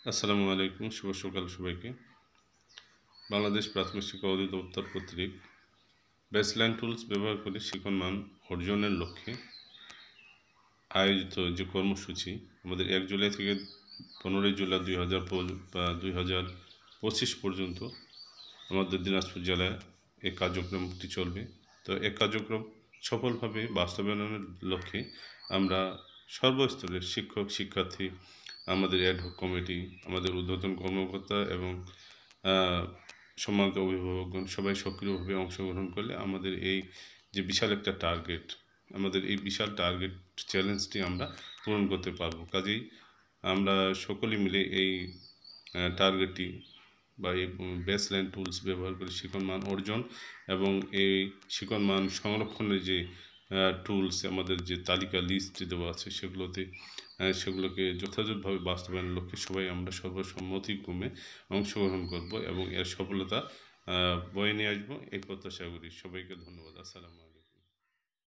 আসসালামু আলাইকুম, শুভ সকাল সবাইকে। বাংলাদেশ প্রাথমিক শিক্ষা অধিদপ্তর কর্তৃক বেসলাইন টুলস ব্যবহার করে শিখন মান অর্জনের লক্ষ্যে আয়োজিত যে কর্মসূচি আমাদের 1 জুলাই থেকে 15 জুলাই 2025 পর্যন্ত আমাদের দিনাজপুর জেলায় এই কার্যক্রমটি চলবে। তো এই কার্যক্রম সফলভাবে বাস্তবায়নের লক্ষ্যে আমরা সর্বস্তরের শিক্ষক, শিক্ষার্থী, আমাদের অ্যাডহক কমিটি, আমাদের ঊর্ধ্বতন কর্মকর্তা এবং সম্মানিত অভিভাবকগণ সবাই সক্রিয়ভাবে অংশগ্রহণ করলে আমাদের এই যে বিশাল একটা টার্গেট, আমাদের এই বিশাল টার্গেট চ্যালেঞ্জটি আমরা পূরণ করতে পারব। কাজেই আমরা সকলে মিলে এই টার্গেটটি বা এই বেসলাইন টুলস ব্যবহার করে শিখন মান অর্জন এবং এই শিখন মান সংরক্ষণের যে টুলস, আমাদের যে তালিকা লিস্ট দেওয়া আছে সেগুলোকে যথাযথভাবে বাস্তবায়নের লক্ষ্যে সবাই আমরা সর্বসম্মতিক্রমে অংশগ্রহণ করব এবং এর সফলতা বয়ে নিয়ে আসবো এই প্রত্যাশা করি। সবাইকে ধন্যবাদ। আসসালামু আলাইকুম।